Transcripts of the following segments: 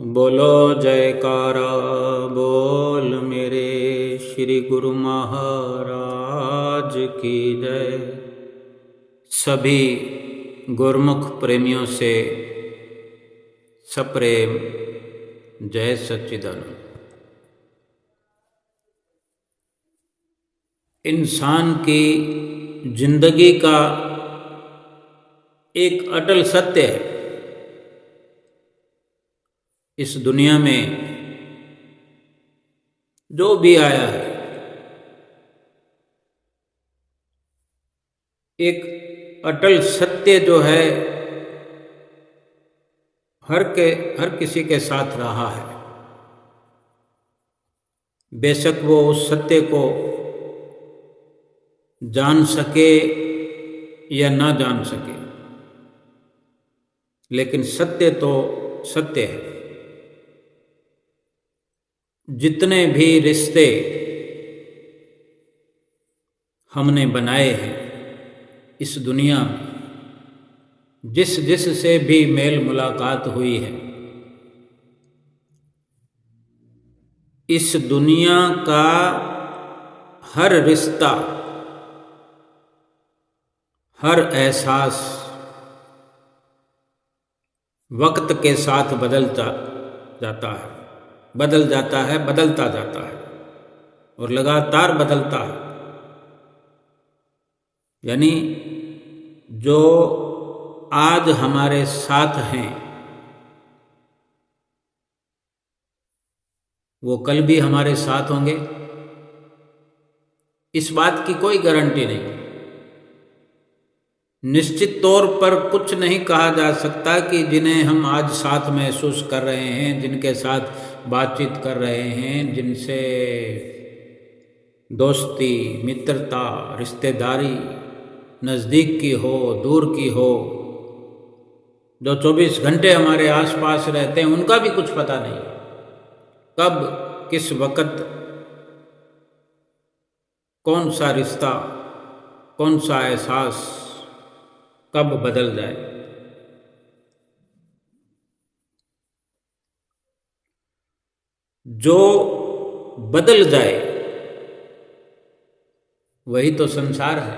बोलो जयकारा बोल मेरे श्री गुरु महाराज की जय। सभी गुरमुख प्रेमियों से सप्रेम जय सच्चिदानंद। इंसान की जिंदगी का एक अटल सत्य है, इस दुनिया में जो भी आया है एक अटल सत्य जो है हर किसी के साथ रहा है। बेशक वो उस सत्य को जान सके या ना जान सके, लेकिन सत्य तो सत्य है। जितने भी रिश्ते हमने बनाए हैं इस दुनिया में, जिस से भी मेल मुलाकात हुई है, इस दुनिया का हर रिश्ता, हर एहसास वक्त के साथ बदलता जाता है, बदलता जाता है और लगातार बदलता है। यानी जो आज हमारे साथ हैं वो कल भी हमारे साथ होंगे, इस बात की कोई गारंटी नहीं। निश्चित तौर पर कुछ नहीं कहा जा सकता कि जिन्हें हम आज साथ महसूस कर रहे हैं, जिनके साथ बातचीत कर रहे हैं, जिनसे दोस्ती, मित्रता, रिश्तेदारी नज़दीक की हो, दूर की हो, जो 24 घंटे हमारे आसपास रहते हैं, उनका भी कुछ पता नहीं कब किस वक्त कौन सा रिश्ता, कौन सा एहसास कब बदल जाए। जो बदल जाए वही तो संसार है,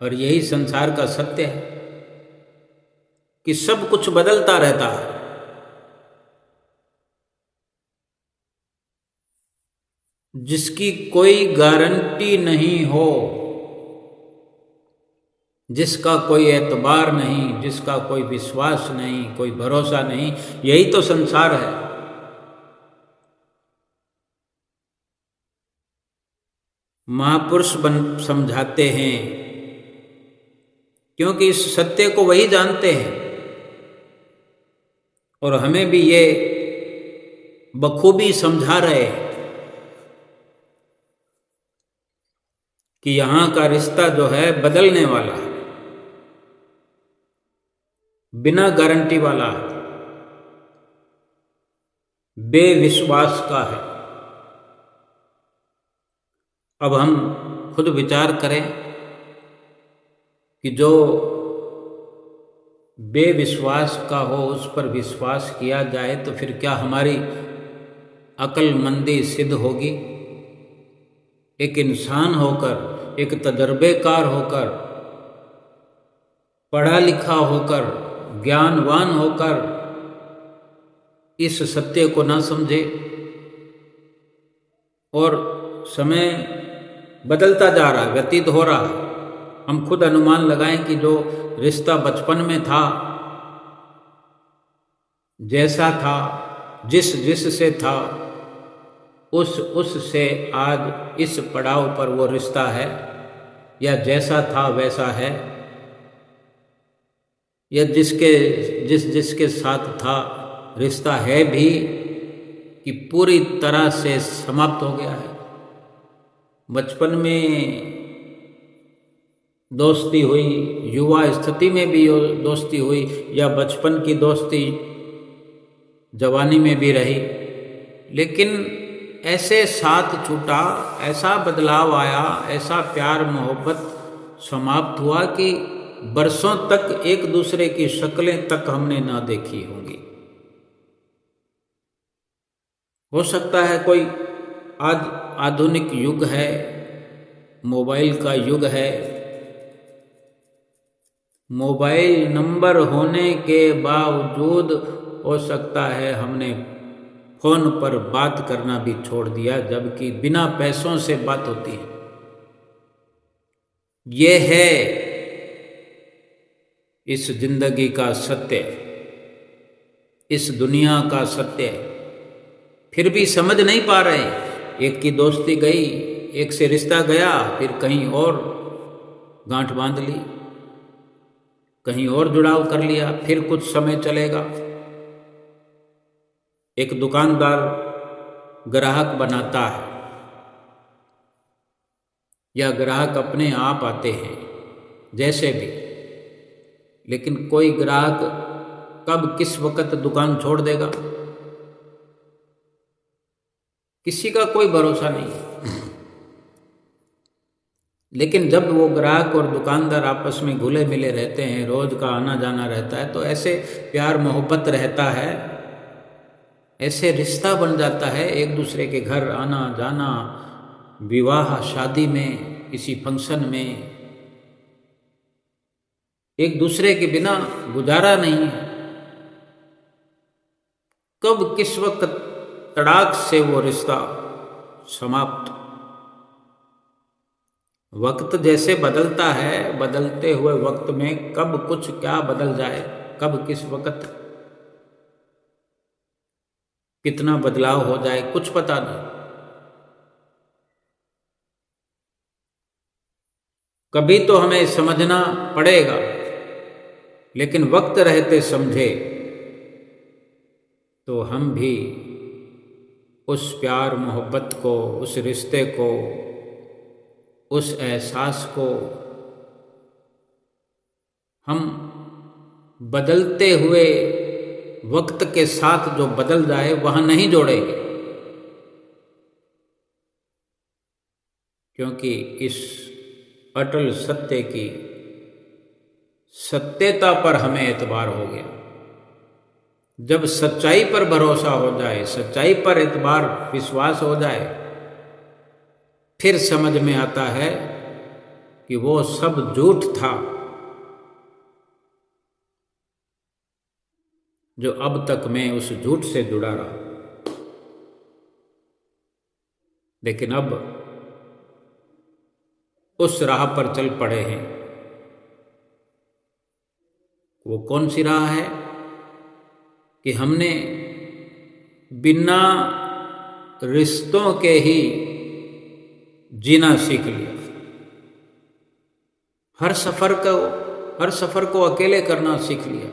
और यही संसार का सत्य है कि सब कुछ बदलता रहता है। जिसकी कोई गारंटी नहीं हो, जिसका कोई एतबार नहीं, जिसका कोई विश्वास नहीं, कोई भरोसा नहीं, यही तो संसार है। महापुरुष समझाते हैं, क्योंकि इस सत्य को वही जानते हैं और हमें भी ये बखूबी समझा रहे हैं कि यहाँ का रिश्ता जो है बदलने वाला है, बिना गारंटी वाला है, बेविश्वास का है। अब हम खुद विचार करें कि जो बेविश्वास का हो उस पर विश्वास किया जाए तो फिर क्या हमारी अक्लमंदी सिद्ध होगी? एक इंसान होकर, एक तजर्बेकार होकर, पढ़ा लिखा होकर, ज्ञानवान होकर इस सत्य को ना समझे, और समय बदलता जा रहा है, व्यतीत हो रहा है। हम खुद अनुमान लगाएं कि जो रिश्ता बचपन में था, जैसा था, जिस से था, उस से आज इस पड़ाव पर वो रिश्ता है, या जैसा था वैसा है, या जिसके साथ था रिश्ता है भी कि पूरी तरह से समाप्त हो गया है। बचपन में दोस्ती हुई, युवा स्थिति में भी दोस्ती हुई, या बचपन की दोस्ती जवानी में भी रही, लेकिन ऐसे साथ छूटा, ऐसा बदलाव आया, ऐसा प्यार मोहब्बत समाप्त हुआ कि बरसों तक एक दूसरे की शक्लें तक हमने ना देखी होंगी। हो सकता है कोई आज आधुनिक युग है, मोबाइल का युग है, मोबाइल नंबर होने के बावजूद हो सकता है हमने फोन पर बात करना भी छोड़ दिया, जबकि बिना पैसों से बात होती है। ये है इस जिंदगी का सत्य, इस दुनिया का सत्य। फिर भी समझ नहीं पा रहे। एक की दोस्ती गई, एक से रिश्ता गया, फिर कहीं और गांठ बांध ली, कहीं और जुड़ाव कर लिया, फिर कुछ समय चलेगा। एक दुकानदार ग्राहक बनाता है या ग्राहक अपने आप आते हैं, जैसे भी, लेकिन कोई ग्राहक कब किस वक्त दुकान छोड़ देगा, किसी का कोई भरोसा नहीं है। लेकिन जब वो ग्राहक और दुकानदार आपस में घुले मिले रहते हैं, रोज का आना जाना रहता है, तो ऐसे प्यार मोहब्बत रहता है, ऐसे रिश्ता बन जाता है। एक दूसरे के घर आना जाना, विवाह शादी में, किसी फंक्शन में, एक दूसरे के बिना गुजारा नहीं है। कब किस वक्त तड़ाक से वो रिश्ता समाप्त। वक्त जैसे बदलता है, बदलते हुए वक्त में कब कुछ क्या बदल जाए, कब किस वक्त कितना बदलाव हो जाए, कुछ पता नहीं। कभी तो हमें समझना पड़ेगा, लेकिन वक्त रहते समझे तो हम भी उस प्यार मोहब्बत को, उस रिश्ते को, उस एहसास को हम बदलते हुए वक्त के साथ जो बदल जाए वहां नहीं जोड़ेंगे, क्योंकि इस अटल सत्य की सत्यता पर हमें एतबार हो गया। जब सच्चाई पर भरोसा हो जाए, सच्चाई पर एतबार, विश्वास हो जाए, फिर समझ में आता है कि वो सब झूठ था जो अब तक मैं उस झूठ से जुड़ा रहा। लेकिन अब उस राह पर चल पड़े हैं। वो कौन सी राह है कि हमने बिना रिश्तों के ही जीना सीख लिया। हर सफर को अकेले करना सीख लिया।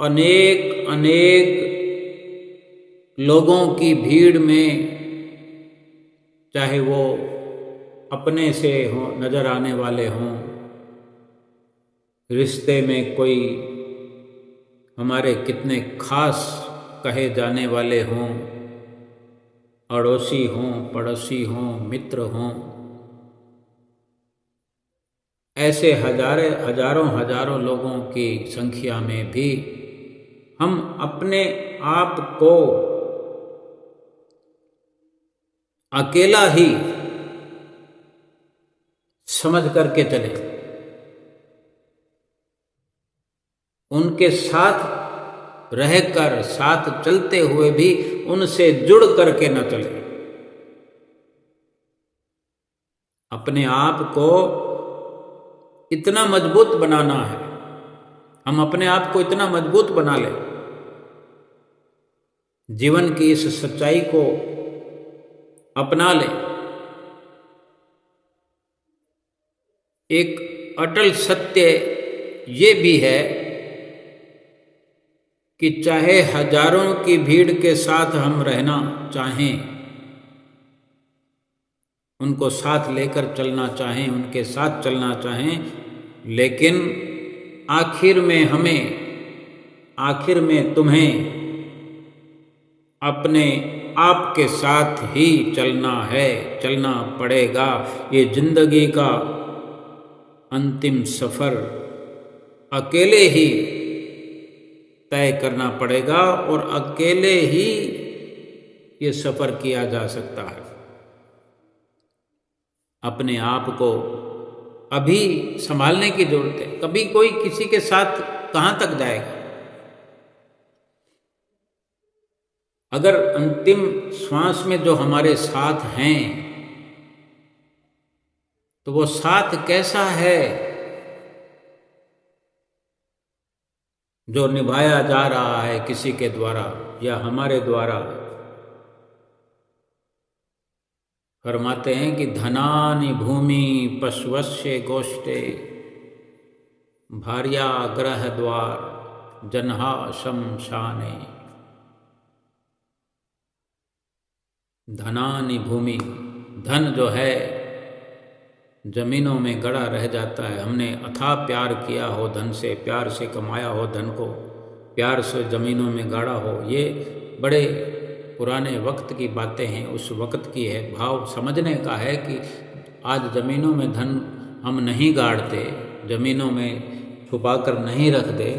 अनेक लोगों की भीड़ में, चाहे वो अपने से हो, नजर आने वाले हों, रिश्ते में कोई हमारे कितने खास कहे जाने वाले हों, अड़ोसी हों, पड़ोसी हों, मित्र हों, ऐसे हजारों लोगों की संख्या में भी हम अपने आप को अकेला ही समझ करके चले, उनके साथ रहकर, साथ चलते हुए भी उनसे जुड़ करके न चले। अपने आप को इतना मजबूत बनाना है, हम अपने आप को इतना मजबूत बना लें, जीवन की इस सच्चाई को अपना लें। एक अटल सत्य ये भी है कि चाहे हजारों की भीड़ के साथ हम रहना चाहें, उनको साथ लेकर चलना चाहें, उनके साथ चलना चाहें, लेकिन आखिर में तुम्हें अपने आप के साथ ही चलना है, चलना पड़ेगा। ये जिंदगी का अंतिम सफर अकेले ही तय करना पड़ेगा और अकेले ही ये सफ़र किया जा सकता है। अपने आप को अभी संभालने की जरूरत है। कभी कोई किसी के साथ कहाँ तक जाएगा? अगर अंतिम श्वास में जो हमारे साथ हैं तो वो साथ कैसा है जो निभाया जा रहा है किसी के द्वारा या हमारे द्वारा। फरमाते हैं कि धनानि भूमि पशवस्य गोष्ठे भार्या ग्रह द्वार जनहा शमशाने। धनानि भूमि, धन जो है जमीनों में गड़ा रह जाता है। हमने अथाह प्यार किया हो धन से, प्यार से कमाया हो धन को, प्यार से जमीनों में गाड़ा हो। ये बड़े पुराने वक्त की बातें हैं, उस वक्त की है। भाव समझने का है कि आज ज़मीनों में धन हम नहीं गाड़ते, ज़मीनों में छुपा कर नहीं रखते,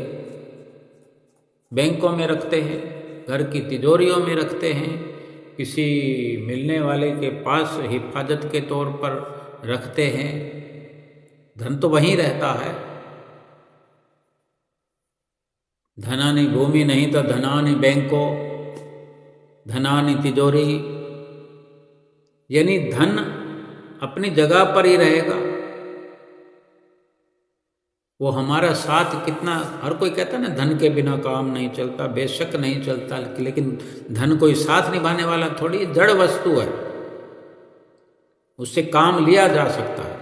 बैंकों में रखते हैं, घर की तिजोरियों में रखते हैं, किसी मिलने वाले के पास हिफाजत के तौर पर रखते हैं। धन तो वहीं रहता है। धनानि भूमि नहीं तो धनानि बैंकों, धनानि तिजोरी, यानी धन अपनी जगह पर ही रहेगा। वो हमारा साथ कितना, हर कोई कहता है ना धन के बिना काम नहीं चलता, बेशक नहीं चलता, लेकिन धन कोई साथ निभाने वाला थोड़ी, जड़ वस्तु है, उससे काम लिया जा सकता है,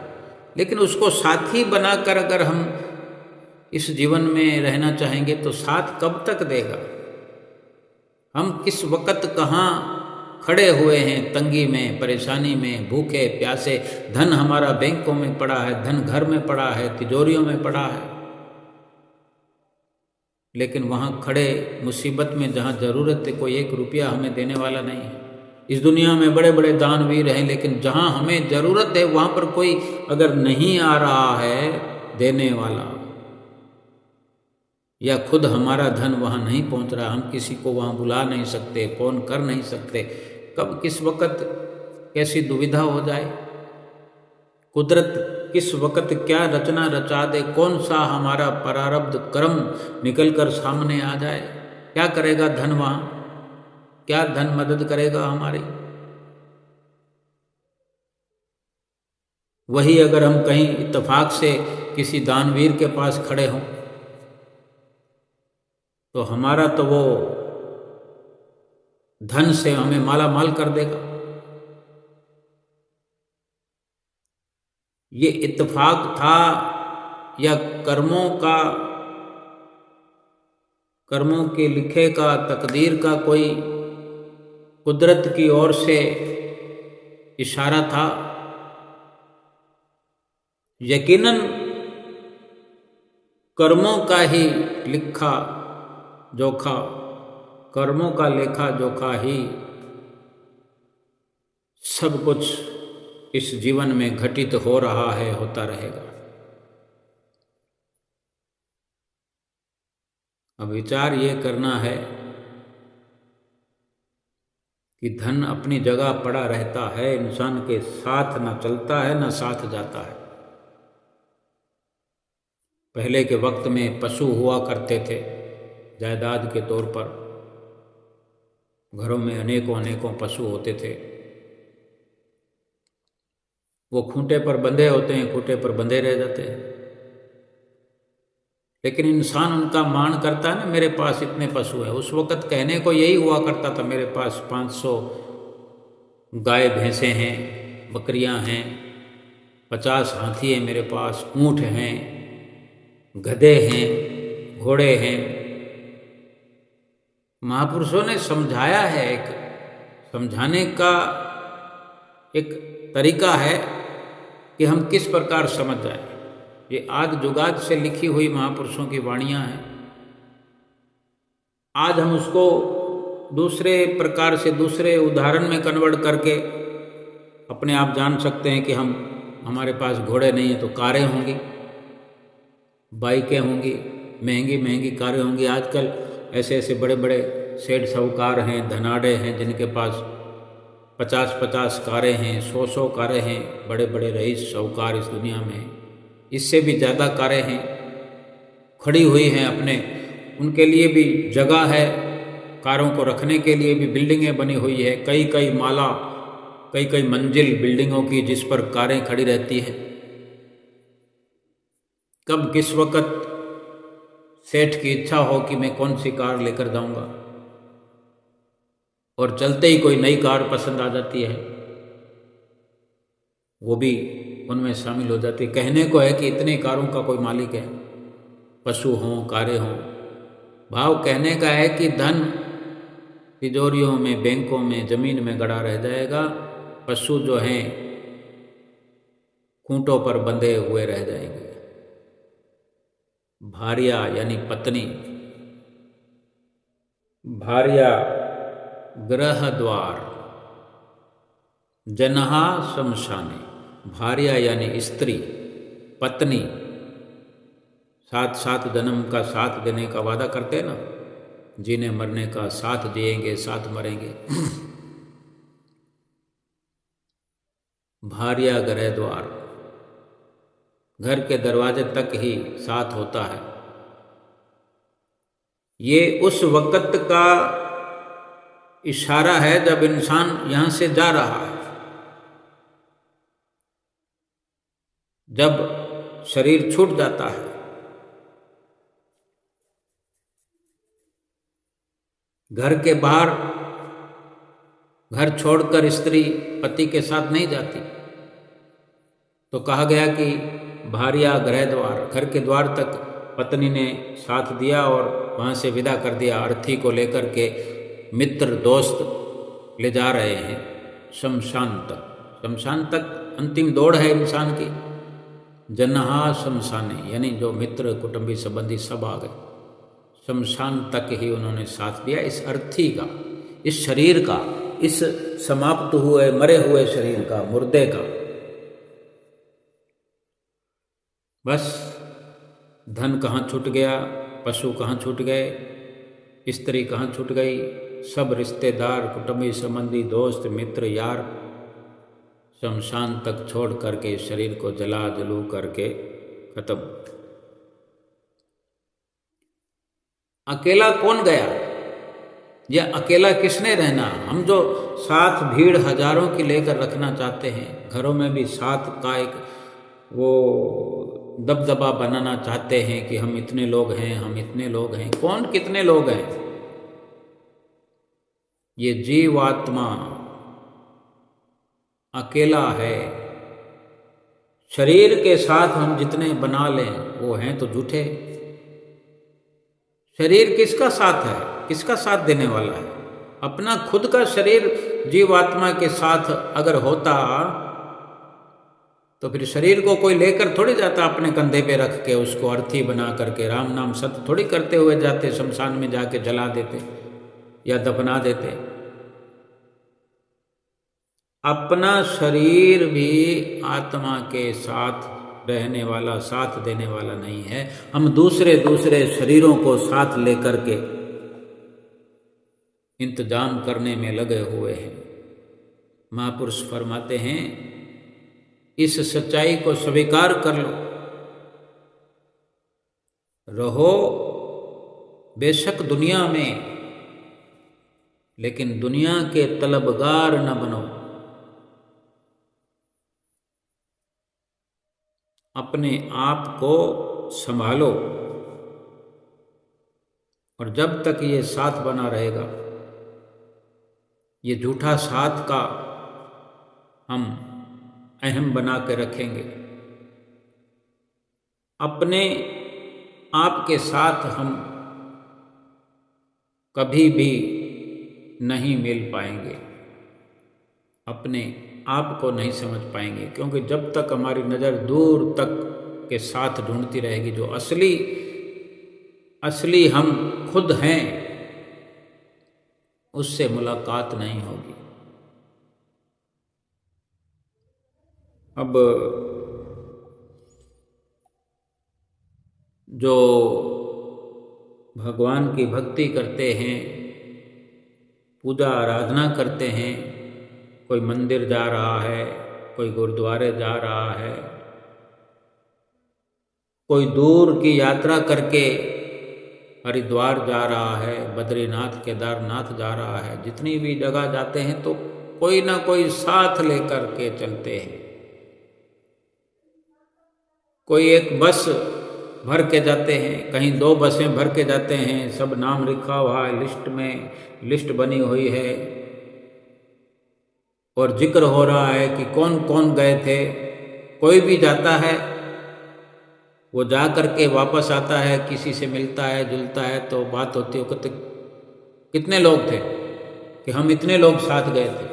लेकिन उसको साथी बनाकर अगर हम इस जीवन में रहना चाहेंगे तो साथ कब तक देगा? हम किस वक़्त कहाँ खड़े हुए हैं, तंगी में, परेशानी में, भूखे प्यासे। धन हमारा बैंकों में पड़ा है, धन घर में पड़ा है, तिजोरियों में पड़ा है, लेकिन वहाँ खड़े मुसीबत में जहाँ ज़रूरत है कोई 1 रुपया हमें देने वाला नहीं है। इस दुनिया में बड़े बड़े दानवीर हैं, लेकिन जहाँ हमें ज़रूरत है वहाँ पर कोई अगर नहीं आ रहा है देने वाला, या खुद हमारा धन वहाँ नहीं पहुँच रहा, हम किसी को वहाँ बुला नहीं सकते, फ़ोन कर नहीं सकते, कब किस वक़्त कैसी दुविधा हो जाए, कुदरत किस वक़्त क्या रचना रचा दे, कौन सा हमारा प्रारब्ध कर्म निकल कर सामने आ जाए, क्या करेगा धन वहाँ? क्या धन मदद करेगा हमारी? वही अगर हम कहीं इत्तेफाक से किसी दानवीर के पास खड़े हों तो हमारा तो वो धन से हमें माला माल कर देगा। ये इत्तेफाक था या कर्मों के लिखे का, तकदीर का कोई कुदरत की ओर से इशारा था? यकीनन कर्मों का ही लिखा जोखा, कर्मों का लेखा जोखा ही सब कुछ इस जीवन में घटित हो रहा है, होता रहेगा। अब विचार ये करना है कि धन अपनी जगह पड़ा रहता है, इंसान के साथ ना चलता है ना साथ जाता है। पहले के वक्त में पशु हुआ करते थे जायदाद के तौर पर, घरों में अनेकों पशु होते थे। वो खूंटे पर बंधे होते हैं, खूंटे पर बंधे रह जाते हैं, लेकिन इंसान उनका मान करता है ना, मेरे पास इतने पशु हैं। उस वक़्त कहने को यही हुआ करता था, मेरे पास 500 गाय भैंसे हैं, बकरियां हैं, 50 हाथी हैं मेरे पास, ऊँट हैं, गधे हैं, घोड़े हैं। महापुरुषों ने समझाया है, एक समझाने का एक तरीका है कि हम किस प्रकार समझ जाए। ये आद जुगाद से लिखी हुई महापुरुषों की वाणियाँ हैं। आज हम उसको दूसरे प्रकार से, दूसरे उदाहरण में कन्वर्ट करके अपने आप जान सकते हैं कि हमारे पास घोड़े नहीं है तो कारें होंगी, बाइकें होंगी, महंगी कारें होंगी। आजकल ऐसे बड़े बड़े सेठ साहूकार हैं, धनाढ़े हैं, जिनके पास 50-50 कारें हैं, 100-100 कारें हैं, बड़े बड़े रईस साहूकार इस दुनिया में हैं। इससे भी ज़्यादा कारें हैं, खड़ी हुई हैं अपने, उनके लिए भी जगह है, कारों को रखने के लिए भी बिल्डिंगें बनी हुई है, कई कई माला, कई कई मंजिल बिल्डिंगों की, जिस पर कारें खड़ी रहती हैं। कब किस वक्त सेठ की इच्छा हो कि मैं कौन सी कार लेकर जाऊंगा, और चलते ही कोई नई कार पसंद आ जाती है, वो भी उनमें शामिल हो जाती है। कहने को है कि इतनी कारों का कोई मालिक है, पशु हों, कारें हों। भाव कहने का है कि धन तिजोरियों में, बैंकों में, जमीन में गड़ा रह जाएगा, पशु जो हैं खूंटों पर बंधे हुए रह जाएंगे। भार्या यानी पत्नी, भार्या गृह द्वार, जनहा शमशाने। भार्या यानी स्त्री, पत्नी, 7 जन्म का साथ देने का वादा करते हैं ना, जीने मरने का, साथ जिएंगे साथ मरेंगे। भार्या गृह द्वार, घर के दरवाजे तक ही साथ होता है। ये उस वक्त का इशारा है जब इंसान यहां से जा रहा है, जब शरीर छूट जाता है। घर के बाहर, घर छोड़कर स्त्री पति के साथ नहीं जाती, तो कहा गया कि भार्या गृह द्वार, घर के द्वार तक पत्नी ने साथ दिया और वहाँ से विदा कर दिया। अर्थी को लेकर के मित्र दोस्त ले जा रहे हैं शमशान तक। शमशान तक अंतिम दौड़ है इंसान की। जनहा शमशाने, यानी जो मित्र कुटुंबी संबंधी सब आ गए, शमशान तक ही उन्होंने साथ दिया। इस अर्थी का, इस शरीर का, इस समाप्त हुए मरे हुए शरीर का, मुर्दे का। बस धन कहाँ छूट गया, पशु कहाँ छूट गए, स्त्री कहाँ छूट गई, सब रिश्तेदार, कुटुंबी संबंधी, दोस्त मित्र यार शमशान तक छोड़ करके शरीर को जला जलू करके खत्म। अकेला कौन गया, या अकेला किसने रहना। हम जो साथ भीड़ हजारों की लेकर रखना चाहते हैं, घरों में भी साथ का एक वो दबदबा बनाना चाहते हैं कि हम इतने लोग हैं, हम इतने लोग हैं। कौन कितने लोग हैं? ये जीवात्मा अकेला है। शरीर के साथ हम जितने बना लें वो हैं तो झूठे। शरीर किसका साथ है, किसका साथ देने वाला है? अपना खुद का शरीर जीवात्मा के साथ अगर होता तो फिर शरीर को कोई लेकर थोड़ी जाता, अपने कंधे पे रख के उसको अर्थी बना करके राम नाम सत्य थोड़ी करते हुए जाते, शमशान में जाके जला देते या दफना देते। अपना शरीर भी आत्मा के साथ रहने वाला, साथ देने वाला नहीं है। हम दूसरे दूसरे शरीरों को साथ लेकर के इंतजाम करने में लगे हुए हैं। महापुरुष फरमाते हैं, इस सच्चाई को स्वीकार कर लो। रहो बेशक दुनिया में, लेकिन दुनिया के तलबगार न बनो। अपने आप को संभालो, और जब तक ये साथ बना रहेगा, ये झूठा साथ का हम अहम बना के रखेंगे, अपने आप के साथ हम कभी भी नहीं मिल पाएंगे, अपने आप को नहीं समझ पाएंगे। क्योंकि जब तक हमारी नज़र दूर तक के साथ ढूंढती रहेगी, जो असली हम खुद हैं, उससे मुलाकात नहीं होगी। अब जो भगवान की भक्ति करते हैं, पूजा आराधना करते हैं, कोई मंदिर जा रहा है, कोई गुरुद्वारे जा रहा है, कोई दूर की यात्रा करके हरिद्वार जा रहा है, बद्रीनाथ केदारनाथ जा रहा है, जितनी भी जगह जाते हैं तो कोई ना कोई साथ लेकर के चलते हैं। कोई एक बस भर के जाते हैं, कहीं 2 बसें भर के जाते हैं, सब नाम लिखा हुआ है लिस्ट में, लिस्ट बनी हुई है और जिक्र हो रहा है कि कौन कौन गए थे। कोई भी जाता है, वो जा करके वापस आता है, किसी से मिलता है जुलता है तो बात होती है, कहते कितने लोग थे, कि हम इतने लोग साथ गए थे,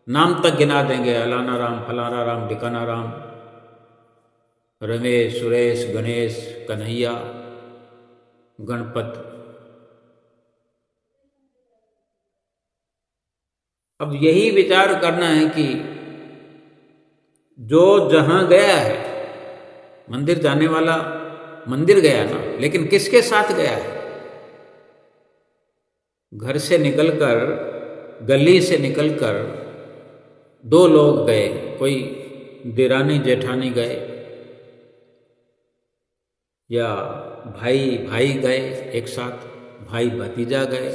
नाम तक गिना देंगे, अलाना राम, फलाना राम, ढिकाना राम, रमेश, सुरेश, गणेश, कन्हैया, गणपत। अब यही विचार करना है कि जो जहां गया है, मंदिर जाने वाला मंदिर गया ना, लेकिन किसके साथ गया है? घर से निकलकर, गली से निकलकर 2 लोग गए, कोई देरानी जेठानी गए या भाई भाई गए एक साथ, भाई भतीजा गए,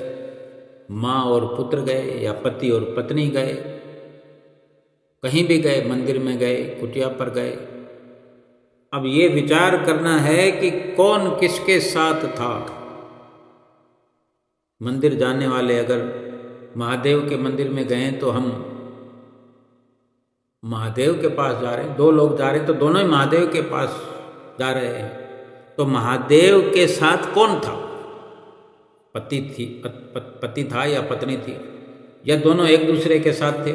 माँ और पुत्र गए या पति और पत्नी गए, कहीं भी गए, मंदिर में गए, कुटिया पर गए। अब ये विचार करना है कि कौन किसके साथ था। मंदिर जाने वाले अगर महादेव के मंदिर में गए तो हम महादेव के पास जा रहे हैं, 2 लोग जा रहे हैं तो दोनों ही महादेव के पास जा रहे हैं। तो महादेव के साथ कौन था? पति था या पत्नी थी, या दोनों एक दूसरे के साथ थे?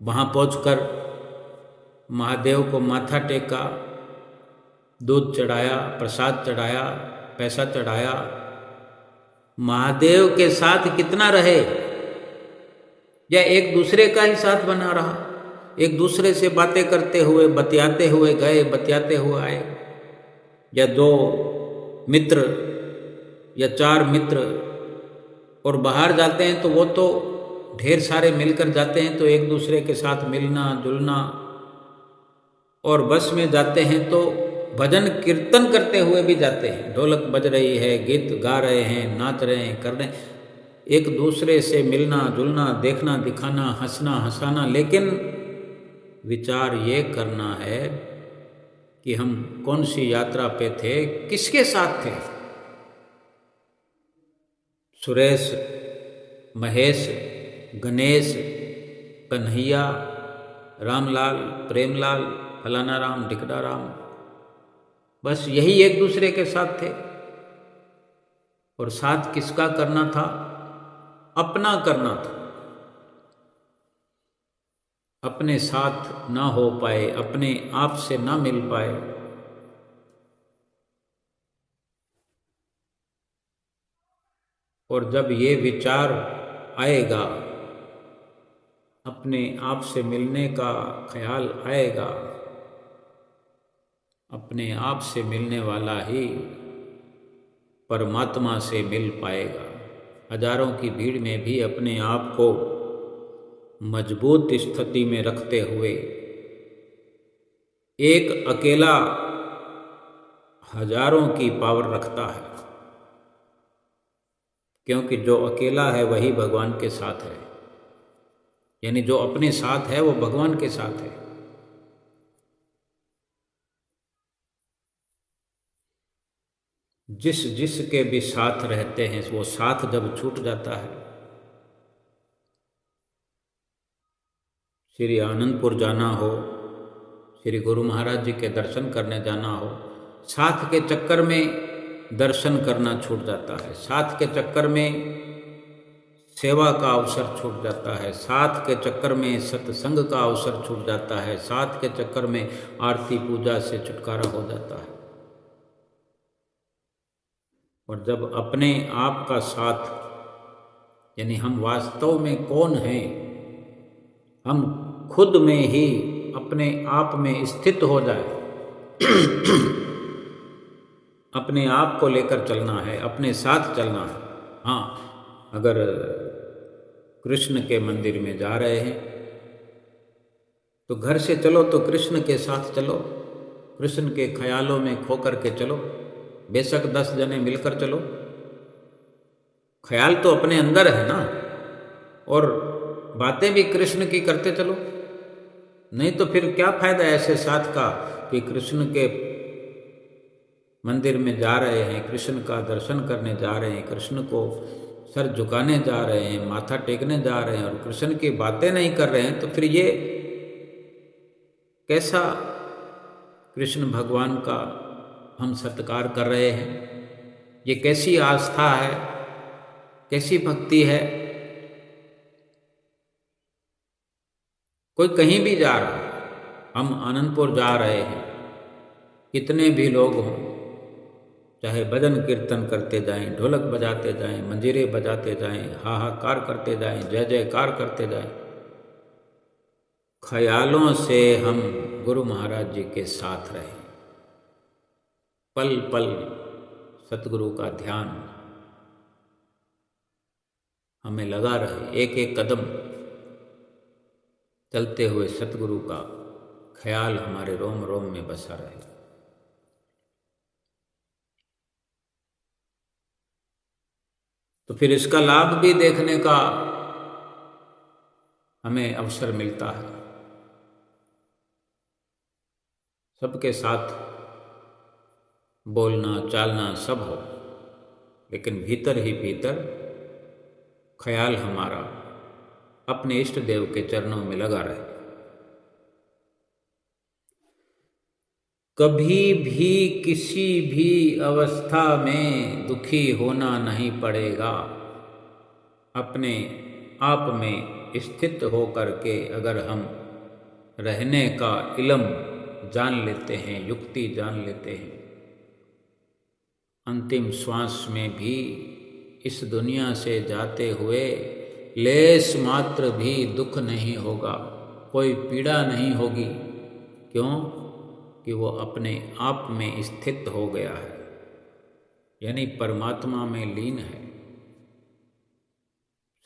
वहां पहुंचकर महादेव को माथा टेका, दूध चढ़ाया, प्रसाद चढ़ाया, पैसा चढ़ाया। महादेव के साथ कितना रहे, या एक दूसरे का ही साथ बना रहा? एक दूसरे से बातें करते हुए, बतियाते हुए गए, बतियाते हुए आए, या 2 मित्र या 4 मित्र, और बाहर जाते हैं तो वो तो ढेर सारे मिलकर जाते हैं तो एक दूसरे के साथ मिलना जुलना, और बस में जाते हैं तो भजन कीर्तन करते हुए भी जाते हैं, ढोलक बज रही है, गीत गा रहे हैं, नाच रहे हैं, कर रहे हैं, एक दूसरे से मिलना जुलना, देखना दिखाना, हंसना हंसाना। लेकिन विचार ये करना है कि हम कौन सी यात्रा पे थे, किसके साथ थे? सुरेश, महेश, गणेश, कन्हैया, रामलाल, प्रेमलाल, फलाना राम, ढिकड़ा राम, बस यही एक दूसरे के साथ थे। और साथ किसका करना था? अपना करना था। अपने साथ ना हो पाए, अपने आप से ना मिल पाए, और जब ये विचार आएगा, अपने आप से मिलने का ख्याल आएगा, अपने आप से मिलने वाला ही परमात्मा से मिल पाएगा। हजारों की भीड़ में भी अपने आप को मजबूत स्थिति में रखते हुए एक अकेला हजारों की पावर रखता है, क्योंकि जो अकेला है वही भगवान के साथ है। यानी जो अपने साथ है वो भगवान के साथ है। जिस के भी साथ रहते हैं वो साथ जब छूट जाता है, श्री आनंदपुर जाना हो, श्री गुरु महाराज जी के दर्शन करने जाना हो, साथ के चक्कर में दर्शन करना छूट जाता है, साथ के चक्कर में सेवा का अवसर छूट जाता है, साथ के चक्कर में सत्संग का अवसर छूट जाता है, साथ के चक्कर में आरती पूजा से छुटकारा हो जाता है। और जब अपने आप का साथ, यानी हम वास्तव में कौन हैं, हम खुद में ही अपने आप में स्थित हो जाए, अपने आप को लेकर चलना है, अपने साथ चलना है। हाँ, अगर कृष्ण के मंदिर में जा रहे हैं तो घर से चलो तो कृष्ण के साथ चलो, कृष्ण के ख्यालों में खो कर के चलो, बेशक 10 जने मिलकर चलो, ख्याल तो अपने अंदर है ना, और बातें भी कृष्ण की करते चलो। नहीं तो फिर क्या फायदा ऐसे साथ का कि कृष्ण के मंदिर में जा रहे हैं, कृष्ण का दर्शन करने जा रहे हैं, कृष्ण को सर झुकाने जा रहे हैं, माथा टेकने जा रहे हैं और कृष्ण की बातें नहीं कर रहे हैं, तो फिर ये कैसा कृष्ण भगवान का हम सत्कार कर रहे हैं? ये कैसी आस्था है, कैसी भक्ति है? कोई कहीं भी जा रहा है, हम आनंदपुर जा रहे हैं, कितने भी लोग हों, चाहे भजन कीर्तन करते जाएं, ढोलक बजाते जाएं, मंजीरे बजाते जाएं, हाहाकार करते जाएं, जय जयकार करते जाएं, ख्यालों से हम गुरु महाराज जी के साथ रहें, पल पल सतगुरु का ध्यान हमें लगा रहे, एक एक कदम चलते हुए सतगुरु का ख्याल हमारे रोम रोम में बसा रहे। तो फिर इसका लाभ भी देखने का हमें अवसर मिलता है। सबके साथ बोलना चालना सब हो, लेकिन भीतर ही भीतर ख्याल हमारा अपने इष्ट देव के चरणों में लगा रहे। कभी भी किसी भी अवस्था में दुखी होना नहीं पड़ेगा। अपने आप में स्थित होकर के अगर हम रहने का इल्म जान लेते हैं, युक्ति जान लेते हैं, अंतिम श्वास में भी इस दुनिया से जाते हुए लेस मात्र भी दुख नहीं होगा, कोई पीड़ा नहीं होगी। क्यों? कि वो अपने आप में स्थित हो गया है, यानी परमात्मा में लीन है।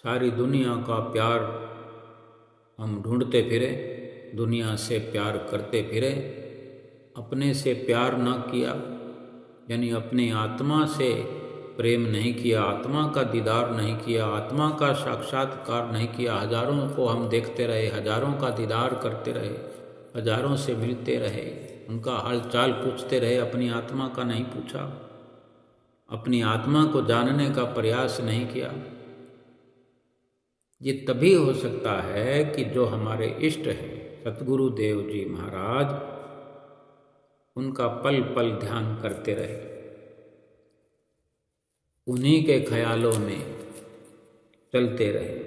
सारी दुनिया का प्यार हम ढूंढते फिरे, दुनिया से प्यार करते फिरे, अपने से प्यार न किया, यानी अपनी आत्मा से प्रेम नहीं किया, आत्मा का दीदार नहीं किया, आत्मा का साक्षात्कार नहीं किया। हजारों को हम देखते रहे, हजारों का दीदार करते रहे, हजारों से मिलते रहे, उनका हाल चाल पूछते रहे, अपनी आत्मा का नहीं पूछा, अपनी आत्मा को जानने का प्रयास नहीं किया। ये तभी हो सकता है कि जो हमारे इष्ट हैं सतगुरु देव जी महाराज, उनका पल पल ध्यान करते रहे, उन्हीं के ख्यालों में चलते रहे,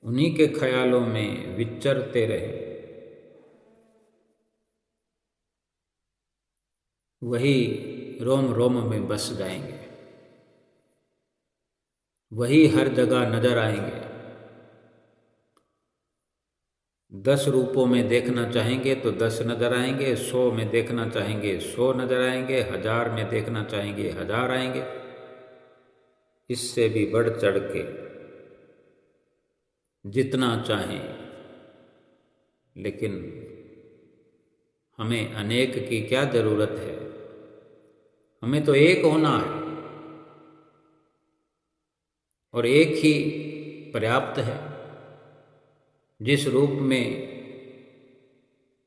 उन्हीं के ख्यालों में विचरते रहे। वही रोम रोम में बस जाएंगे, वही हर जगह नजर आएंगे। 10 रूपों में देखना चाहेंगे तो 10 नजर आएंगे, 100 में देखना चाहेंगे 100 नजर आएंगे, 1000 में देखना चाहेंगे 1000 आएंगे। इससे भी बढ़ चढ़ के जितना चाहें, लेकिन हमें अनेक की क्या जरूरत है? हमें तो एक होना है और एक ही पर्याप्त है। जिस रूप में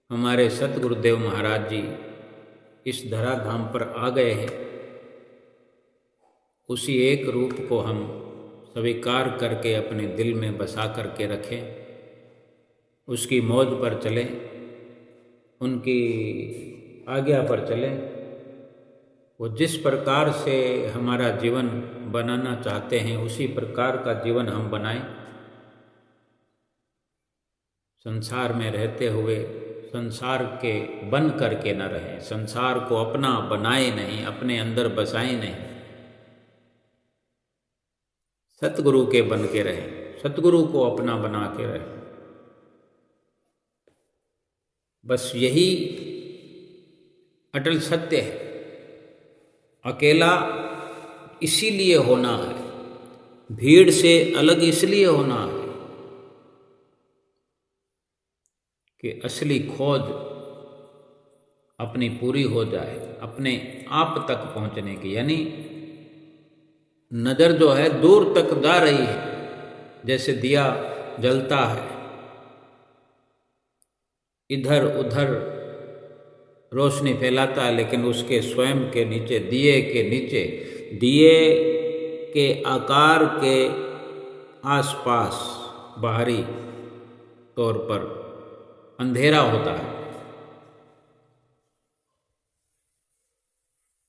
हमारे सतगुरुदेव महाराज जी इस धराधाम पर आ गए हैं, उसी एक रूप को हम स्वीकार करके अपने दिल में बसा करके रखें, उसकी मौज पर चलें, उनकी आज्ञा पर चलें। वो जिस प्रकार से हमारा जीवन बनाना चाहते हैं उसी प्रकार का जीवन हम बनाएं। संसार में रहते हुए संसार के बन करके न रहें, संसार को अपना बनाए नहीं, अपने अंदर बसाए नहीं, सतगुरु के बन के रहें, सतगुरु को अपना बना के रहें। बस यही अटल सत्य है। अकेला इसीलिए होना है, भीड़ से अलग इसलिए होना है कि असली खोज अपनी पूरी हो जाए, अपने आप तक पहुंचने की। यानी नज़र जो है दूर तक जा रही है, जैसे दिया जलता है, इधर उधर रोशनी फैलाता है, लेकिन उसके स्वयं के नीचे, दिए के नीचे, दिए के आकार के आसपास बाहरी तौर पर अंधेरा होता है।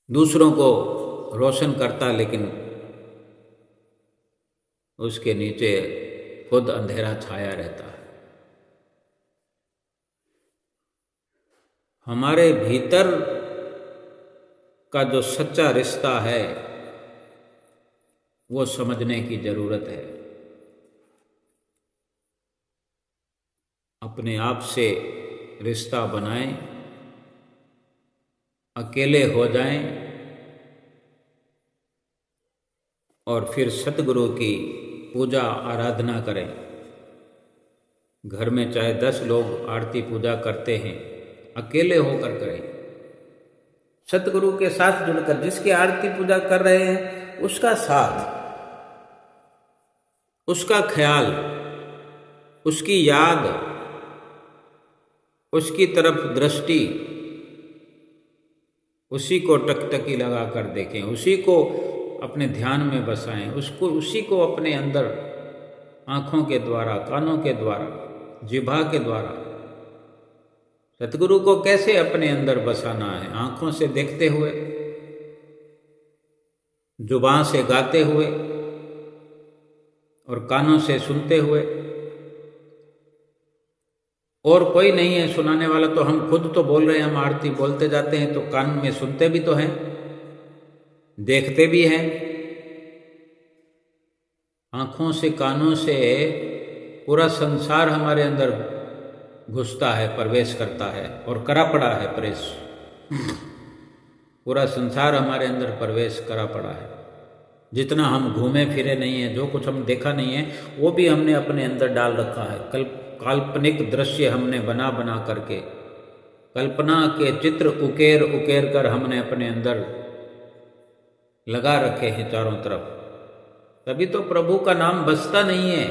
दूसरों को रोशन करता है, लेकिन उसके नीचे खुद अंधेरा छाया रहता है। हमारे भीतर का जो सच्चा रिश्ता है वो समझने की जरूरत है। अपने आप से रिश्ता बनाएं, अकेले हो जाएं और फिर सतगुरु की पूजा आराधना करें। घर में चाहे 10 लोग आरती पूजा करते हैं, अकेले होकर करें। सतगुरु के साथ जुड़कर, जिसकी आरती पूजा कर रहे हैं उसका साथ, उसका ख्याल, उसकी याद, उसकी तरफ दृष्टि, उसी को टकटकी लगा कर देखें, उसी को अपने ध्यान में बसाएं, उसी को अपने अंदर आँखों के द्वारा, कानों के द्वारा, जिह्वा के द्वारा। सतगुरु को कैसे अपने अंदर बसाना है? आँखों से देखते हुए, जुबान से गाते हुए और कानों से सुनते हुए। और कोई नहीं है सुनाने वाला, तो हम खुद तो बोल रहे हैं, हम आरती बोलते जाते हैं तो कान में सुनते भी तो हैं, देखते भी हैं। आँखों से, कानों से पूरा संसार हमारे अंदर घुसता है, प्रवेश करता है और करा पड़ा है प्रवेश। पूरा संसार हमारे अंदर प्रवेश करा पड़ा है। जितना हम घूमे फिरे नहीं है, जो कुछ हम देखा नहीं है, वो भी हमने अपने अंदर डाल रखा है। काल्पनिक दृश्य हमने बना बना करके, कल्पना के चित्र उकेर उकेर कर हमने अपने अंदर लगा रखे हैं चारों तरफ। तभी तो प्रभु का नाम बसता नहीं है।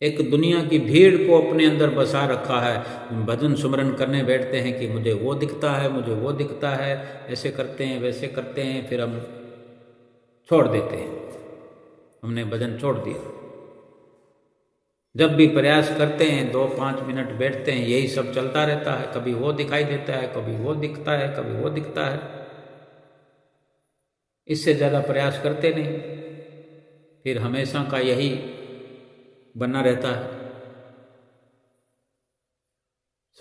एक दुनिया की भीड़ को अपने अंदर बसा रखा है। भजन सुमरन करने बैठते हैं कि मुझे वो दिखता है, मुझे वो दिखता है, ऐसे करते हैं, वैसे करते हैं, फिर हम छोड़ देते हैं। हमने भजन छोड़ दिया। जब भी प्रयास करते हैं 2-5 मिनट बैठते हैं, यही सब चलता रहता है। कभी वो दिखाई देता है, कभी वो दिखता है, कभी वो दिखता है। इससे ज़्यादा प्रयास करते नहीं, फिर हमेशा का यही बना रहता है।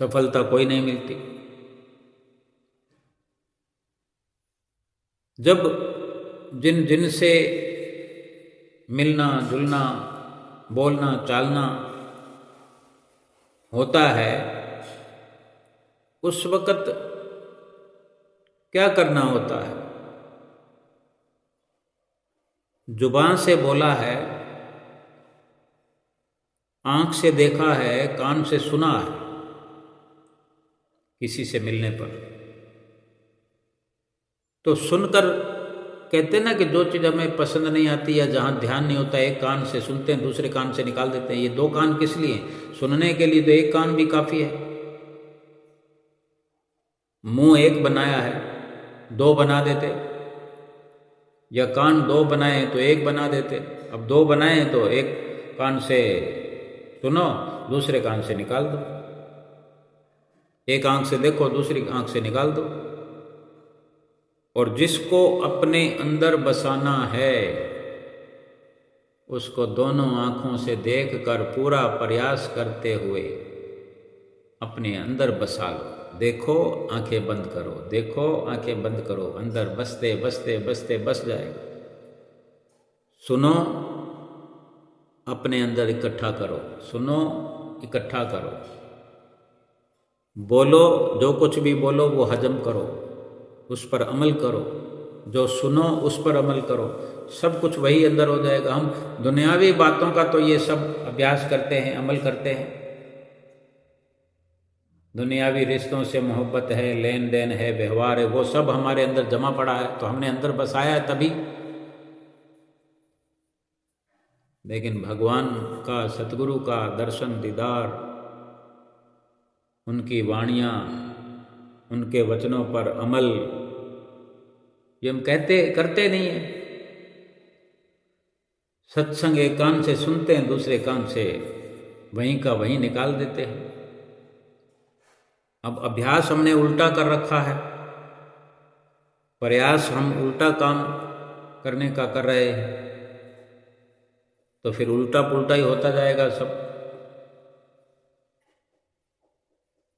सफलता कोई नहीं मिलती। जब जिन से मिलना जुलना, बोलना चालना होता है, उस वक़्त क्या करना होता है? जुबान से बोला है, आँख से देखा है, कान से सुना है किसी से मिलने पर, तो सुनकर कहते ना कि जो चीज़ हमें पसंद नहीं आती या जहाँ ध्यान नहीं होता, एक कान से सुनते हैं, दूसरे कान से निकाल देते हैं। ये 2 कान किस लिए? सुनने के लिए तो एक कान भी काफ़ी है। मुंह एक बनाया है, 2 बना देते, या कान 2 बनाए तो एक बना देते। अब 2 बनाए तो एक कान से सुनो, दूसरे कान से निकाल दो। एक आंख से देखो, दूसरी आंख से निकाल दो। और जिसको अपने अंदर बसाना है, उसको दोनों आंखों से देखकर पूरा प्रयास करते हुए अपने अंदर बसा लो। देखो, आंखें बंद करो, देखो, आंखें बंद करो, अंदर बसते बसते बसते बस जाएगा। सुनो, अपने अंदर इकट्ठा करो, सुनो, इकट्ठा करो। बोलो, जो कुछ भी बोलो वो हजम करो, उस पर अमल करो। जो सुनो उस पर अमल करो, सब कुछ वही अंदर हो जाएगा। हम दुनियावी बातों का तो ये सब अभ्यास करते हैं, अमल करते हैं, दुनियावी रिश्तों से मोहब्बत है, लेन देन है, व्यवहार है, वो सब हमारे अंदर जमा पड़ा है, तो हमने अंदर बसाया है तभी। लेकिन भगवान का, सतगुरु का दर्शन दीदार, उनकी वाणियाँ, उनके वचनों पर अमल, ये हम करते नहीं हैं। सत्संग एक कान से सुनते हैं, दूसरे कान से वहीं का वहीं निकाल देते हैं। अब अभ्यास हमने उल्टा कर रखा है, प्रयास हम उल्टा काम करने का कर रहे हैं, तो फिर उल्टा पुल्टा ही होता जाएगा सब।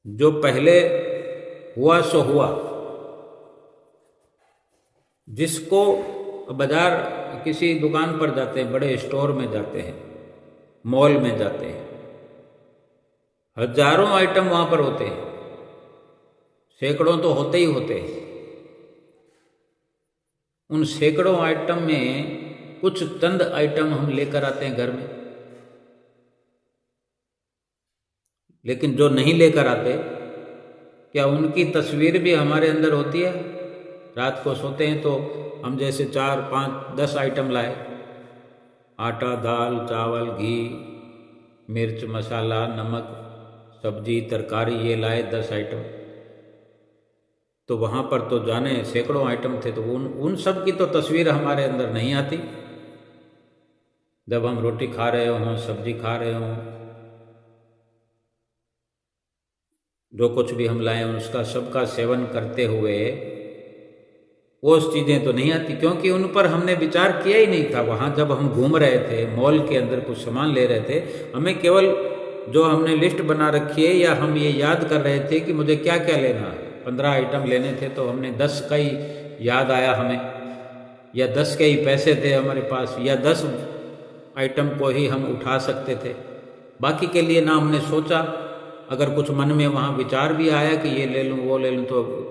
जो पहले हुआ सो हुआ। जिसको बाजार किसी दुकान पर जाते हैं, बड़े स्टोर में जाते हैं, मॉल में जाते हैं, हजारों आइटम वहां पर होते हैं, सैकड़ों तो होते ही होते हैं। उन सैकड़ों आइटम में कुछ चंद आइटम हम लेकर आते हैं घर में, लेकिन जो नहीं लेकर आते, क्या उनकी तस्वीर भी हमारे अंदर होती है? रात को सोते हैं तो हम जैसे 4, 5, 10 आइटम लाए, आटा, दाल, चावल, घी, मिर्च, मसाला, नमक, सब्जी, तरकारी, ये लाए 10 आइटम, तो वहाँ पर तो जाने सैकड़ों आइटम थे, तो उन सब की तो तस्वीर हमारे अंदर नहीं आती। जब हम रोटी खा रहे हों, सब्जी खा रहे हों, जो कुछ भी हम लाए उसका सबका सेवन करते हुए वो चीज़ें तो नहीं आती, क्योंकि उन पर हमने विचार किया ही नहीं था। वहाँ जब हम घूम रहे थे, मॉल के अंदर कुछ सामान ले रहे थे, हमें केवल जो हमने लिस्ट बना रखी है या हम ये याद कर रहे थे कि मुझे क्या क्या लेना है, 15 आइटम लेने थे, तो हमने 10 का ही याद आया हमें, या 10 के ही पैसे थे हमारे पास, या 10 आइटम को ही हम उठा सकते थे, बाकी के लिए ना हमने सोचा। अगर कुछ मन में वहाँ विचार भी आया कि ये ले लूँ, वो ले लूँ, तो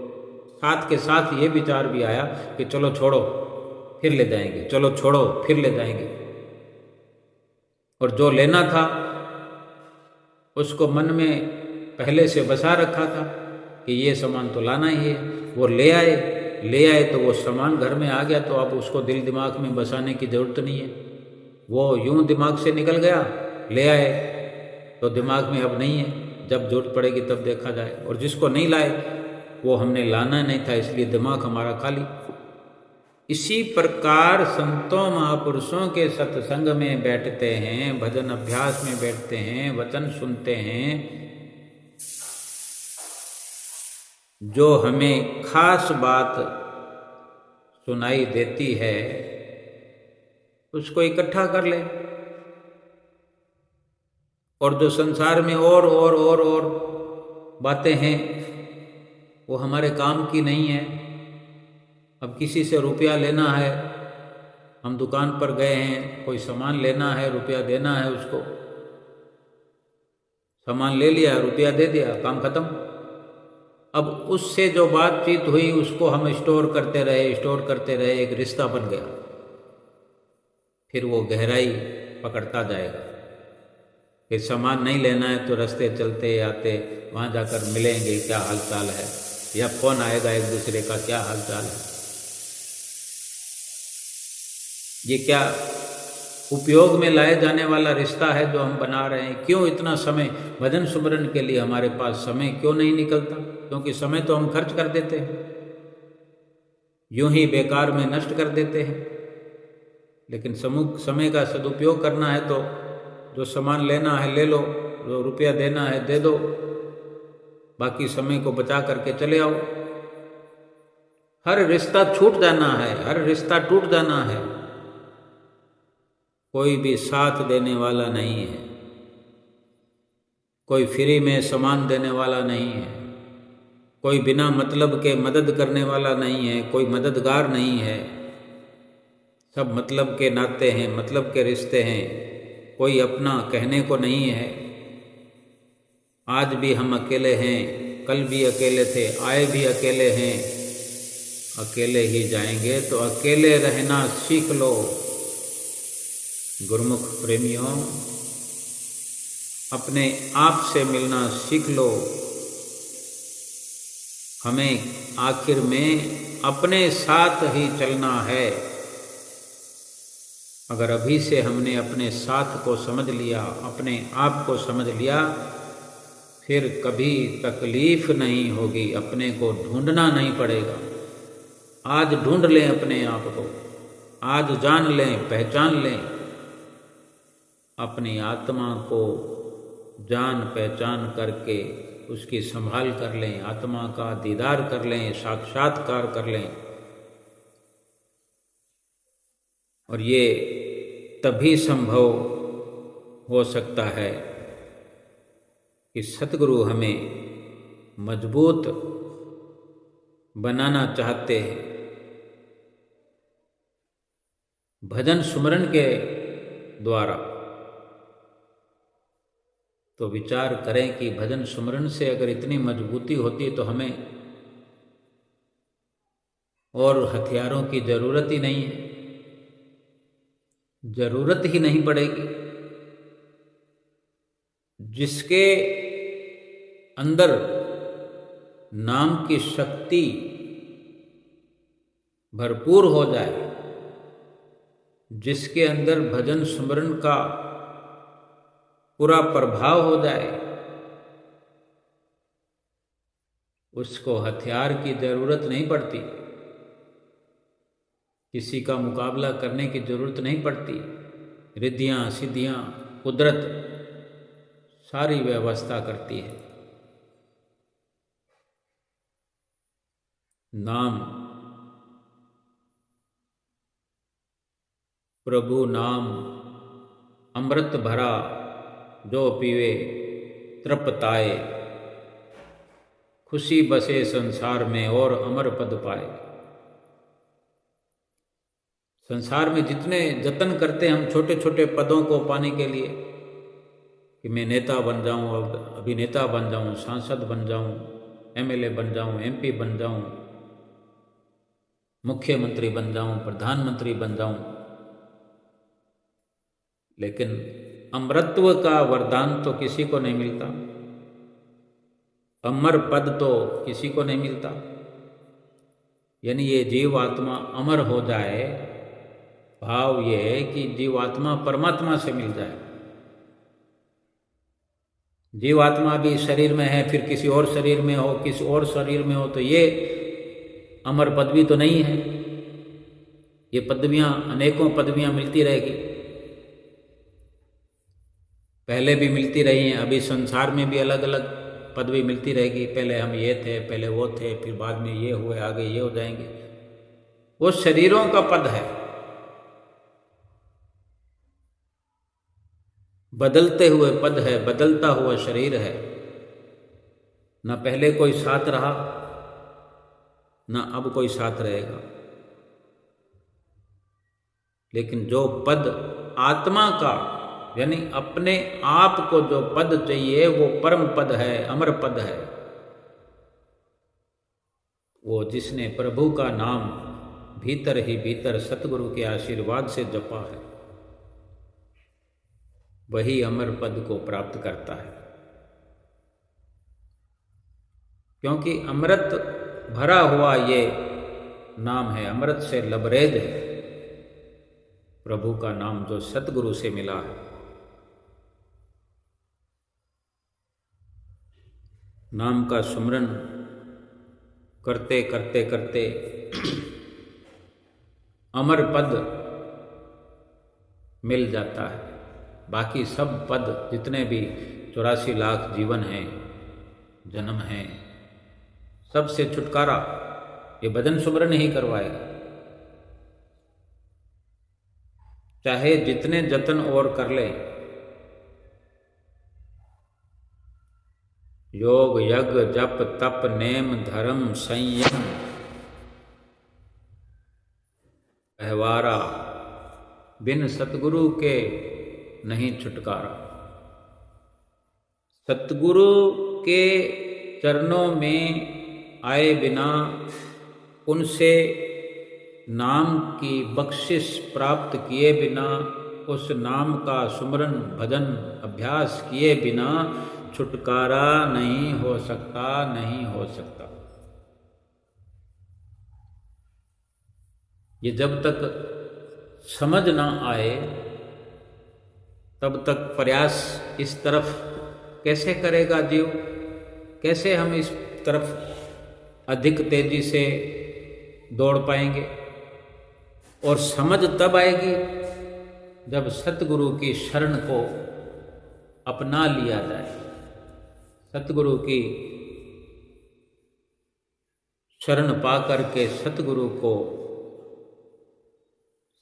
साथ के साथ ये विचार भी आया कि चलो छोड़ो फिर ले जाएंगे, चलो छोड़ो फिर ले जाएंगे। और जो लेना था उसको मन में पहले से बसा रखा था कि ये सामान तो लाना ही है, वो ले आए तो वो सामान घर में आ गया, तो अब उसको दिल दिमाग में बसाने की ज़रूरत नहीं है, वो यूं दिमाग से निकल गया, ले आए तो दिमाग में अब नहीं है, जब जरूरत पड़ेगी तब देखा जाए। और जिसको नहीं लाए वो हमने लाना नहीं था, इसलिए दिमाग हमारा खाली। इसी प्रकार संतों महापुरुषों के सत्संग में बैठते हैं, भजन अभ्यास में बैठते हैं, वचन सुनते हैं, जो हमें खास बात सुनाई देती है उसको इकट्ठा कर ले, और जो संसार में और बातें हैं वो हमारे काम की नहीं है। अब किसी से रुपया लेना है, हम दुकान पर गए हैं, कोई सामान लेना है, रुपया देना है उसको, सामान ले लिया, रुपया दे दिया, काम खत्म। अब उससे जो बातचीत हुई उसको हम स्टोर करते रहे, एक रिश्ता बन गया, फिर वो गहराई पकड़ता जाएगा। फिर सामान नहीं लेना है तो रास्ते चलते आते वहाँ जाकर मिलेंगे, क्या हालचाल है, या फोन आएगा एक दूसरे का, क्या हालचाल है। ये क्या उपयोग में लाए जाने वाला रिश्ता है जो हम बना रहे हैं? क्यों इतना समय भजन सुमरन के लिए हमारे पास समय क्यों नहीं निकलता? क्योंकि समय तो हम खर्च कर देते हैं, यूं ही बेकार में नष्ट कर देते हैं। लेकिन समय का सदुपयोग करना है तो जो सामान लेना है ले लो, जो रुपया देना है दे दो, बाकी समय को बचा करके चले आओ। हर रिश्ता छूट जाना है, हर रिश्ता टूट जाना है, कोई भी साथ देने वाला नहीं है, कोई फ्री में सामान देने वाला नहीं है, कोई बिना मतलब के मदद करने वाला नहीं है, कोई मददगार नहीं है। सब मतलब के नाते हैं, मतलब के रिश्ते हैं, कोई अपना कहने को नहीं है। आज भी हम अकेले हैं, कल भी अकेले थे, आए भी अकेले हैं, अकेले ही जाएंगे, तो अकेले रहना सीख लो। गुरुमुख प्रेमियों, अपने आप से मिलना सीख लो। हमें आखिर में अपने साथ ही चलना है। अगर अभी से हमने अपने साथ को समझ लिया, अपने आप को समझ लिया, फिर कभी तकलीफ नहीं होगी, अपने को ढूंढना नहीं पड़ेगा। आज ढूंढ लें अपने आप को, आज जान लें, पहचान लें, अपनी आत्मा को जान पहचान करके उसकी संभाल कर लें, आत्मा का दीदार कर लें, साक्षात्कार कर लें। और ये तभी संभव हो सकता है कि सतगुरु हमें मजबूत बनाना चाहते हैं। भजन सुमरन के द्वारा तो विचार करें कि भजन सुमरन से अगर इतनी मजबूती होती है तो हमें और हथियारों की जरूरत ही नहीं है, जरूरत ही नहीं पड़ेगी। जिसके अंदर नाम की शक्ति भरपूर हो जाए, जिसके अंदर भजन सुमरन का पूरा प्रभाव हो जाए, उसको हथियार की जरूरत नहीं पड़ती, किसी का मुकाबला करने की जरूरत नहीं पड़ती। रिद्धियां सिद्धियां कुदरत सारी व्यवस्था करती है। नाम, प्रभु नाम अमृत भरा, जो पीवे तृप्ताए, खुशी बसे संसार में और अमर पद पाए। संसार में जितने जतन करते हम छोटे छोटे पदों को पाने के लिए, कि मैं नेता बन जाऊं, अभिनेता बन जाऊं, सांसद बन जाऊं, एमएलए बन जाऊं, एमपी बन जाऊं, मुख्यमंत्री बन जाऊं, प्रधानमंत्री बन जाऊं, लेकिन अमरत्व का वरदान तो किसी को नहीं मिलता, अमर पद तो किसी को नहीं मिलता। यानी ये जीवात्मा अमर हो जाए, भाव ये है कि जीवात्मा परमात्मा से मिल जाए। जीवात्मा भी शरीर में है, फिर किसी और शरीर में हो, किसी और शरीर में हो, तो ये अमर पदवी तो नहीं है। ये पदवियां, अनेकों पदवियां मिलती रहेगी, पहले भी मिलती रही हैं, अभी संसार में भी अलग अलग पदवी मिलती रहेगी। पहले हम ये थे, पहले वो थे, फिर बाद में ये हुए, आगे ये हो जाएंगे। वो शरीरों का पद है, बदलते हुए पद है, बदलता हुआ शरीर है। ना पहले कोई साथ रहा, ना अब कोई साथ रहेगा। लेकिन जो पद आत्मा का, यानी अपने आप को जो पद चाहिए, वो परम पद है, अमर पद है। वो जिसने प्रभु का नाम भीतर ही भीतर सतगुरु के आशीर्वाद से जपा है, वही अमर पद को प्राप्त करता है। क्योंकि अमृत भरा हुआ ये नाम है, अमृत से लबरेज है प्रभु का नाम, जो सतगुरु से मिला है। नाम का सुमरन करते करते करते अमर पद मिल जाता है। बाकी सब पद, जितने भी 84 लाख जीवन हैं, जन्म हैं, सबसे छुटकारा ये भजन सुमरन ही करवाएगा। चाहे जितने जतन और कर ले, योग यज्ञ जप तप नेम धर्म संयम व्यवहारा, बिन सतगुरु के नहीं छुटकारा। सतगुरु के चरणों में आए बिना उनसे नाम की बख्शिश प्राप्त किए बिना, उस नाम का सुमरन भजन अभ्यास किए बिना छुटकारा नहीं हो सकता, नहीं हो सकता। ये जब तक समझ ना आए तब तक प्रयास इस तरफ कैसे करेगा जीव, कैसे हम इस तरफ अधिक तेजी से दौड़ पाएंगे। और समझ तब आएगी जब सतगुरु की शरण को अपना लिया जाए, सतगुरु की शरण पा करके सतगुरु को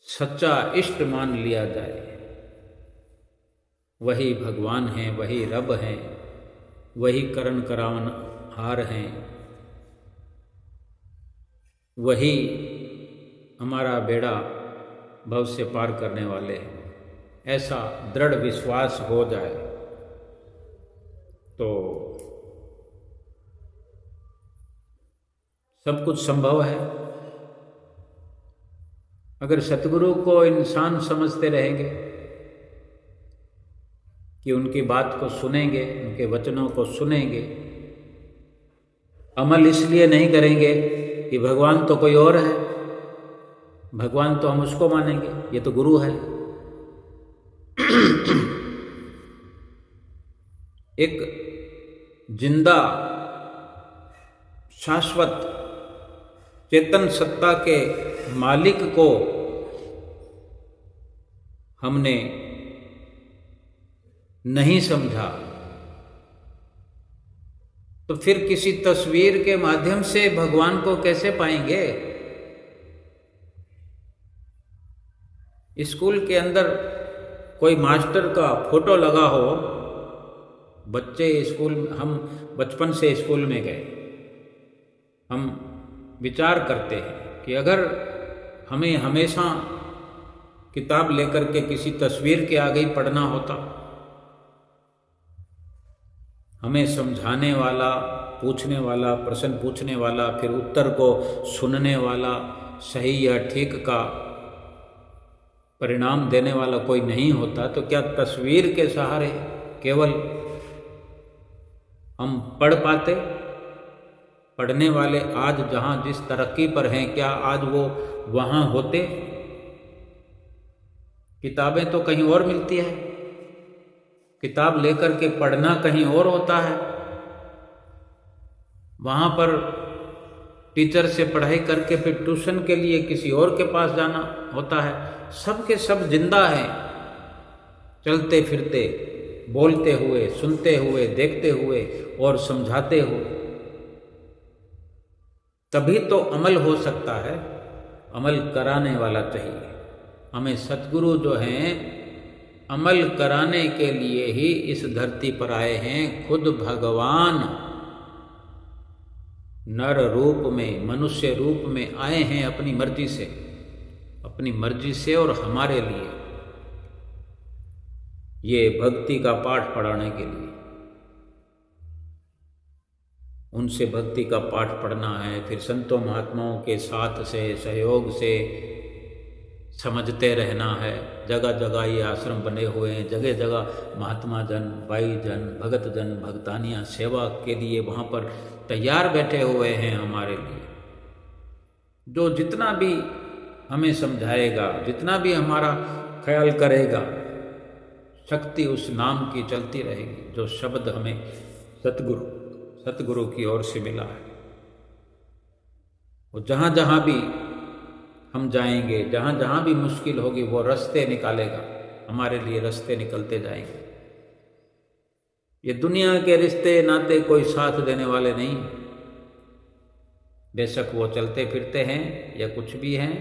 सच्चा इष्ट मान लिया जाए। वही भगवान हैं, वही रब हैं, वही करण करावनहार हैं, वही हमारा बेड़ा भव से पार करने वाले हैं। ऐसा दृढ़ विश्वास हो जाए तो सब कुछ संभव है। अगर सतगुरु को इंसान समझते रहेंगे कि उनकी बात को सुनेंगे, उनके वचनों को सुनेंगे, अमल इसलिए नहीं करेंगे कि भगवान तो कोई और है, भगवान तो हम उसको मानेंगे, ये तो गुरु है। एक जिंदा शाश्वत चेतन सत्ता के मालिक को हमने नहीं समझा तो फिर किसी तस्वीर के माध्यम से भगवान को कैसे पाएंगे। स्कूल के अंदर कोई मास्टर का फोटो लगा हो, बच्चे स्कूल, हम बचपन से स्कूल में गए, हम विचार करते हैं कि अगर हमें हमेशा किताब लेकर के किसी तस्वीर के आगे ही पढ़ना होता, हमें समझाने वाला, पूछने वाला, प्रश्न पूछने वाला, फिर उत्तर को सुनने वाला, सही या ठीक का परिणाम देने वाला कोई नहीं होता, तो क्या तस्वीर के सहारे केवल हम पढ़ पाते? पढ़ने वाले आज जहाँ जिस तरक्की पर हैं, क्या आज वो वहाँ होते? किताबें तो कहीं और मिलती है, किताब लेकर के पढ़ना कहीं और होता है। वहाँ पर टीचर से पढ़ाई करके फिर ट्यूशन के लिए किसी और के पास जाना होता है। सब के सब जिंदा हैं, चलते फिरते, बोलते हुए, सुनते हुए, देखते हुए और समझाते हुए। तभी तो अमल हो सकता है, अमल कराने वाला चाहिए। हमें सतगुरु जो हैं अमल कराने के लिए ही इस धरती पर आए हैं। खुद भगवान नर रूप में, मनुष्य रूप में आए हैं अपनी मर्जी से, अपनी मर्जी से और हमारे लिए ये भक्ति का पाठ पढ़ाने के लिए। उनसे भक्ति का पाठ पढ़ना है, फिर संतों महात्माओं के साथ से, सहयोग से समझते रहना है। जगह जगह ये आश्रम बने हुए हैं, जगह जगह महात्मा जन, भाई जन, भगत जन, भगतानियाँ सेवा के लिए वहाँ पर तैयार बैठे हुए हैं हमारे लिए। जो जितना भी हमें समझाएगा, जितना भी हमारा ख्याल करेगा, शक्ति उस नाम की चलती रहेगी, जो शब्द हमें सतगुरु की ओर से मिला है। और जहाँ जहाँ भी हम जाएंगे, जहाँ जहाँ भी मुश्किल होगी, वो रास्ते निकालेगा, हमारे लिए रास्ते निकलते जाएंगे। ये दुनिया के रिश्ते नाते कोई साथ देने वाले नहीं, बेशक वो चलते फिरते हैं या कुछ भी हैं,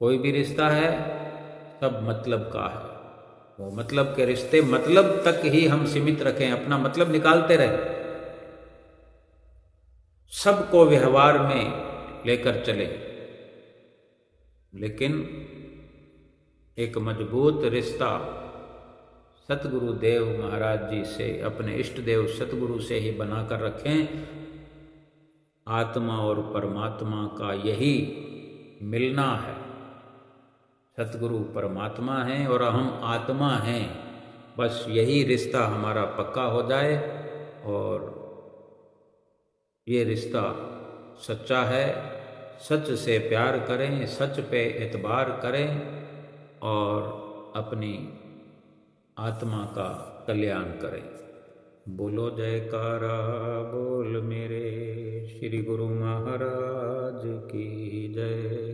कोई भी रिश्ता है सब मतलब का है। वो मतलब के रिश्ते मतलब तक ही हम सीमित रखें, अपना मतलब निकालते रहे, सबको व्यवहार में लेकर चले, लेकिन एक मजबूत रिश्ता सतगुरु देव महाराज जी से, अपने इष्ट देव सतगुरु से ही बनाकर रखें। आत्मा और परमात्मा का यही मिलना है। सतगुरु परमात्मा हैं और हम आत्मा हैं, बस यही रिश्ता हमारा पक्का हो जाए और ये रिश्ता सच्चा है। सच से प्यार करें, सच पे एतबार करें और अपनी आत्मा का कल्याण करें। बोलो जयकारा बोल मेरे श्री गुरु महाराज की जय।